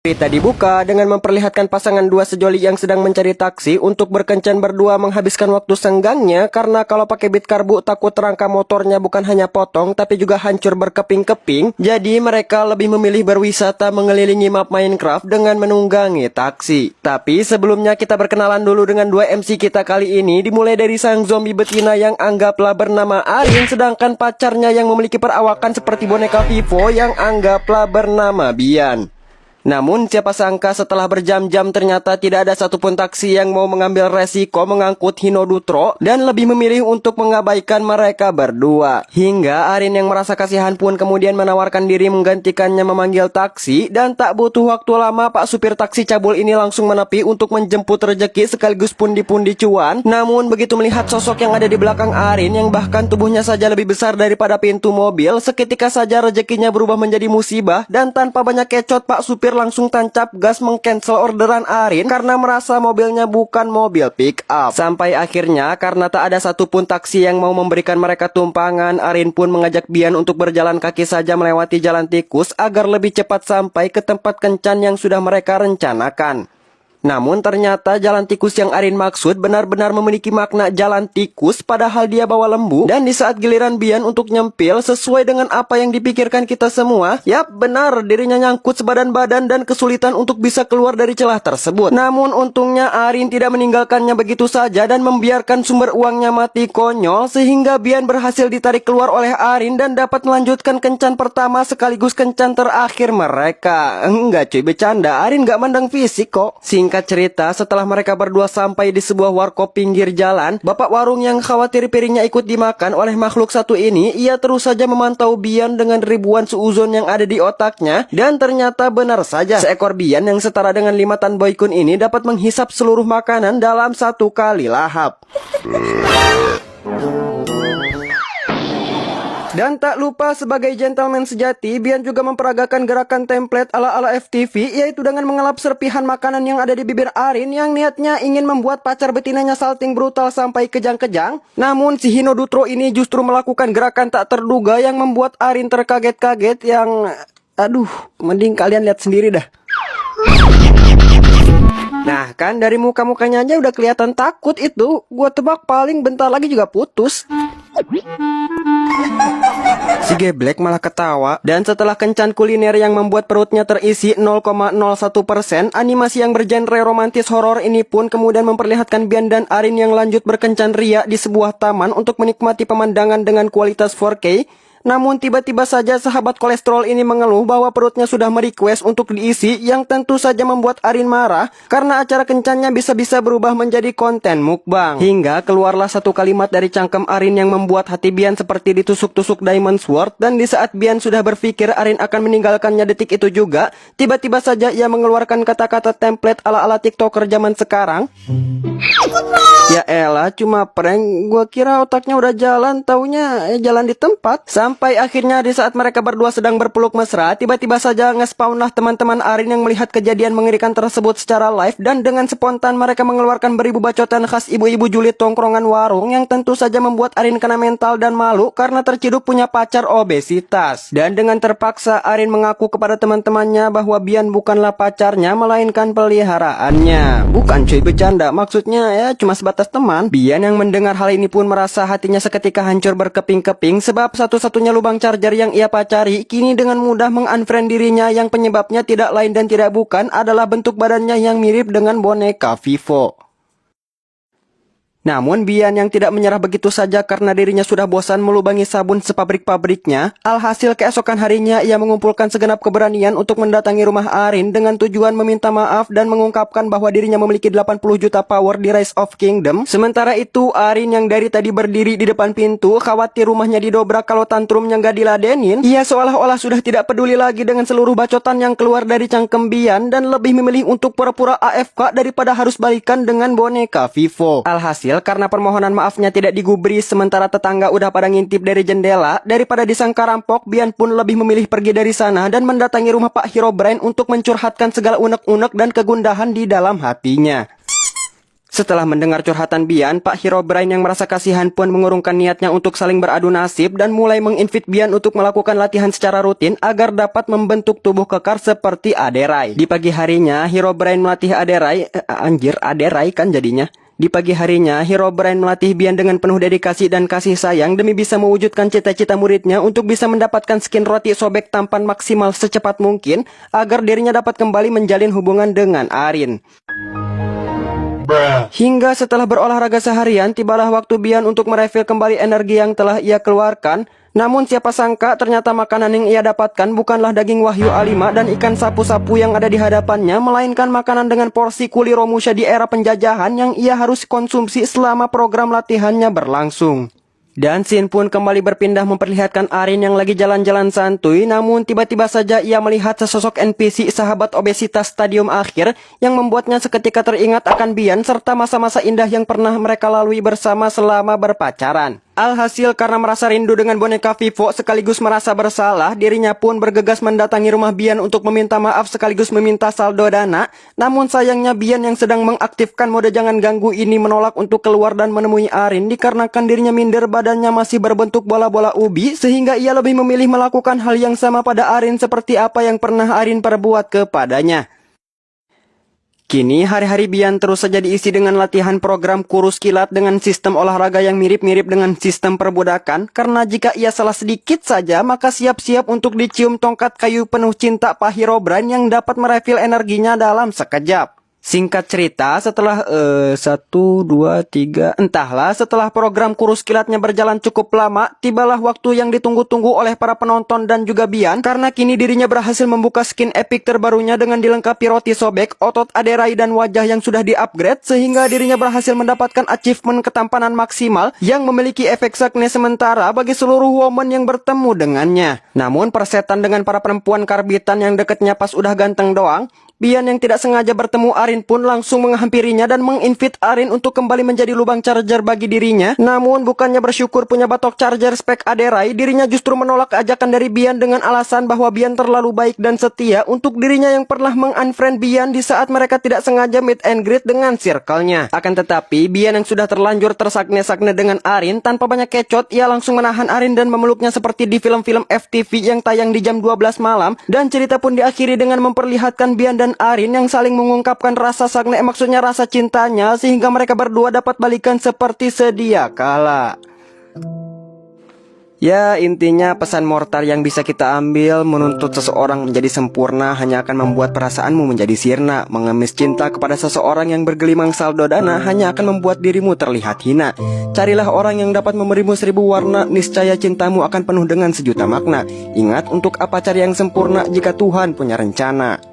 Berita dibuka dengan memperlihatkan pasangan dua sejoli yang sedang mencari taksi untuk berkencan berdua menghabiskan waktu senggangnya karena kalau pakai bit karbu takut rangka motornya bukan hanya potong tapi juga hancur berkeping-keping. Jadi mereka lebih memilih berwisata mengelilingi map Minecraft dengan menunggangi taksi. Tapi sebelumnya kita berkenalan dulu dengan dua MC kita kali ini, dimulai dari sang zombie betina yang anggaplah bernama Arin, sedangkan pacarnya yang memiliki perawakan seperti boneka Vivo yang anggaplah bernama Bian. Namun siapa sangka setelah berjam-jam ternyata tidak ada satupun taksi yang mau mengambil resiko mengangkut Hinodutro dan lebih memilih untuk mengabaikan mereka berdua. Hingga Arin yang merasa kasihan pun kemudian menawarkan diri menggantikannya memanggil taksi, dan tak butuh waktu lama Pak supir taksi cabul ini langsung menepi untuk menjemput rejeki sekaligus pundi-pundi cuan. Namun begitu melihat sosok yang ada di belakang Arin yang bahkan tubuhnya saja lebih besar daripada pintu mobil, seketika saja rezekinya berubah menjadi musibah dan tanpa banyak kecot Pak supir langsung tancap gas mengcancel orderan Arin karena merasa mobilnya bukan mobil pick up. Sampai akhirnya karena tak ada satupun taksi yang mau memberikan mereka tumpangan, Arin pun mengajak Bian untuk berjalan kaki saja melewati jalan tikus agar lebih cepat sampai ke tempat kencan yang sudah mereka rencanakan. Namun ternyata jalan tikus yang Arin maksud benar-benar memiliki makna jalan tikus, padahal dia bawa lembu. Dan di saat giliran Bian untuk nyempil sesuai dengan apa yang dipikirkan kita semua, yap benar, dirinya nyangkut sebadan badan dan kesulitan untuk bisa keluar dari celah tersebut. Namun untungnya Arin tidak meninggalkannya begitu saja dan membiarkan sumber uangnya mati konyol, sehingga Bian berhasil ditarik keluar oleh Arin dan dapat melanjutkan kencan pertama sekaligus kencan terakhir mereka. Enggak cuy, bercanda, Arin gak mandang fisik kok. Singkat cerita, setelah mereka berdua sampai di sebuah warkop pinggir jalan, bapak warung yang khawatir piringnya ikut dimakan oleh makhluk satu ini, ia terus saja memantau Bian dengan ribuan suuzon yang ada di otaknya. Dan ternyata benar saja, seekor Bian yang setara dengan 5 tan boykun ini dapat menghisap seluruh makanan dalam satu kali lahap. Dan tak lupa sebagai gentleman sejati, Bian juga memperagakan gerakan template ala-ala FTV, yaitu dengan mengelap serpihan makanan yang ada di bibir Arin yang niatnya ingin membuat pacar betinanya salting brutal sampai kejang-kejang. Namun si Hinodutro ini justru melakukan gerakan tak terduga yang membuat Arin terkaget-kaget yang... Aduh, mending kalian lihat sendiri dah. Nah kan dari muka-mukanya aja udah kelihatan takut itu. Gua tebak paling bentar lagi juga putus. Si geblek malah ketawa. Dan setelah kencan kuliner yang membuat perutnya terisi 0,01%, animasi yang bergenre romantis horor ini pun kemudian memperlihatkan Bian dan Arin yang lanjut berkencan ria di sebuah taman untuk menikmati pemandangan dengan kualitas 4K. Namun tiba-tiba saja sahabat kolesterol ini mengeluh bahwa perutnya sudah merequest untuk diisi, yang tentu saja membuat Arin marah karena acara kencannya bisa-bisa berubah menjadi konten mukbang. Hingga keluarlah satu kalimat dari cangkem Arin yang membuat hati Bian seperti ditusuk-tusuk diamond sword. Dan di saat Bian sudah berpikir Arin akan meninggalkannya detik itu juga, tiba-tiba saja ia mengeluarkan kata-kata template ala-ala TikToker zaman sekarang. Ya elah, cuma prank. Gua kira otaknya udah jalan, taunya jalan di tempat. Sampai akhirnya di saat mereka berdua sedang berpeluk mesra, tiba-tiba saja nge-spawnlah teman-teman Arin yang melihat kejadian mengerikan tersebut secara live. Dan dengan spontan mereka mengeluarkan beribu bacotan khas ibu-ibu julid tongkrongan warung, yang tentu saja membuat Arin kena mental dan malu karena terciduk punya pacar obesitas. Dan dengan terpaksa Arin mengaku kepada teman-temannya bahwa Bian bukanlah pacarnya, melainkan peliharaannya. Bukan cuy, bercanda, maksudnya ya cuma sebatas teman. Bian yang mendengar hal ini pun merasa hatinya seketika hancur berkeping-keping, sebab satu-satunya lubang charger yang ia pacari kini dengan mudah mengunfriend dirinya, yang penyebabnya tidak lain dan tidak bukan adalah bentuk badannya yang mirip dengan boneka Vivo. Namun Bian yang tidak menyerah begitu saja karena dirinya sudah bosan melubangi sabun sepabrik-pabriknya. Alhasil keesokan harinya ia mengumpulkan segenap keberanian untuk mendatangi rumah Arin dengan tujuan meminta maaf dan mengungkapkan bahwa dirinya memiliki 80 juta power di Rise of Kingdom. Sementara itu Arin yang dari tadi berdiri di depan pintu khawatir rumahnya didobrak kalau tantrumnya gak diladenin, ia seolah-olah sudah tidak peduli lagi dengan seluruh bacotan yang keluar dari cangkem Bian dan lebih memilih untuk pura-pura AFK daripada harus balikan dengan boneka Vivo. Alhasil karena permohonan maafnya tidak digubris sementara tetangga udah pada ngintip dari jendela, daripada disangka rampok, Bian pun lebih memilih pergi dari sana dan mendatangi rumah Pak Herobrine untuk mencurhatkan segala unek-unek dan kegundahan di dalam hatinya. Setelah mendengar curhatan Bian, Pak Herobrine yang merasa kasihan pun mengurungkan niatnya untuk saling beradu nasib dan mulai menginvite Bian untuk melakukan latihan secara rutin agar dapat membentuk tubuh kekar seperti Aderai. Di pagi harinya, Herobrine melatih Aderai, Aderai kan jadinya. Di pagi harinya, Herobrine melatih Bian dengan penuh dedikasi dan kasih sayang demi bisa mewujudkan cita-cita muridnya untuk bisa mendapatkan skin roti sobek tampan maksimal secepat mungkin agar dirinya dapat kembali menjalin hubungan dengan Arin. Hingga setelah berolahraga seharian, tibalah waktu Bian untuk merefill kembali energi yang telah ia keluarkan. Namun siapa sangka ternyata makanan yang ia dapatkan bukanlah daging Wahyu A5 dan ikan sapu-sapu yang ada di hadapannya, melainkan makanan dengan porsi kuli Romusha di era penjajahan yang ia harus konsumsi selama program latihannya berlangsung. Dan scene pun kembali berpindah memperlihatkan Arin yang lagi jalan-jalan santuy, namun tiba-tiba saja ia melihat sesosok NPC sahabat obesitas stadium akhir yang membuatnya seketika teringat akan Bian serta masa-masa indah yang pernah mereka lalui bersama selama berpacaran. Alhasil karena merasa rindu dengan boneka Vivo sekaligus merasa bersalah, dirinya pun bergegas mendatangi rumah Bian untuk meminta maaf sekaligus meminta saldo dana. Namun sayangnya Bian yang sedang mengaktifkan mode jangan ganggu ini menolak untuk keluar dan menemui Arin dikarenakan dirinya minder badannya masih berbentuk bola-bola ubi, sehingga ia lebih memilih melakukan hal yang sama pada Arin seperti apa yang pernah Arin perbuat kepadanya. Kini hari-hari Bian terus saja diisi dengan latihan program kurus kilat dengan sistem olahraga yang mirip-mirip dengan sistem perbudakan, karena jika ia salah sedikit saja maka siap-siap untuk dicium tongkat kayu penuh cinta Pak Herobrine yang dapat merefill energinya dalam sekejap. Singkat cerita, setelah setelah program kurus kilatnya berjalan cukup lama, tibalah waktu yang ditunggu-tunggu oleh para penonton dan juga Bian, karena kini dirinya berhasil membuka skin epic terbarunya dengan dilengkapi roti sobek, otot Aderai dan wajah yang sudah di-upgrade, sehingga dirinya berhasil mendapatkan achievement ketampanan maksimal yang memiliki efek sakne sementara bagi seluruh woman yang bertemu dengannya. Namun persetan dengan para perempuan karbitan yang deketnya pas udah ganteng doang, Bian yang tidak sengaja bertemu Arin pun langsung menghampirinya dan menginvite Arin untuk kembali menjadi lubang charger bagi dirinya. Namun bukannya bersyukur punya batok charger spek Aderai, dirinya justru menolak ajakan dari Bian dengan alasan bahwa Bian terlalu baik dan setia untuk dirinya yang pernah meng-unfriend Bian di saat mereka tidak sengaja meet and greet dengan circle-nya. Akan tetapi, Bian yang sudah terlanjur tersakne-sakne dengan Arin, tanpa banyak kecot, ia langsung menahan Arin dan memeluknya seperti di film-film FTV yang tayang di jam 12 malam. Dan cerita pun diakhiri dengan memperlihatkan Bian dan Arin yang saling mengungkapkan rasa sakne, maksudnya rasa cintanya, sehingga mereka berdua dapat balikan seperti sedia kala. Ya, intinya pesan mortal yang bisa kita ambil, menuntut seseorang menjadi sempurna hanya akan membuat perasaanmu menjadi sirna. Mengemis cinta kepada seseorang yang bergelimang saldo dana hanya akan membuat dirimu terlihat hina. Carilah orang yang dapat memberimu 1000 warna, niscaya cintamu akan penuh dengan sejuta makna. Ingat, untuk apa cari yang sempurna jika Tuhan punya rencana?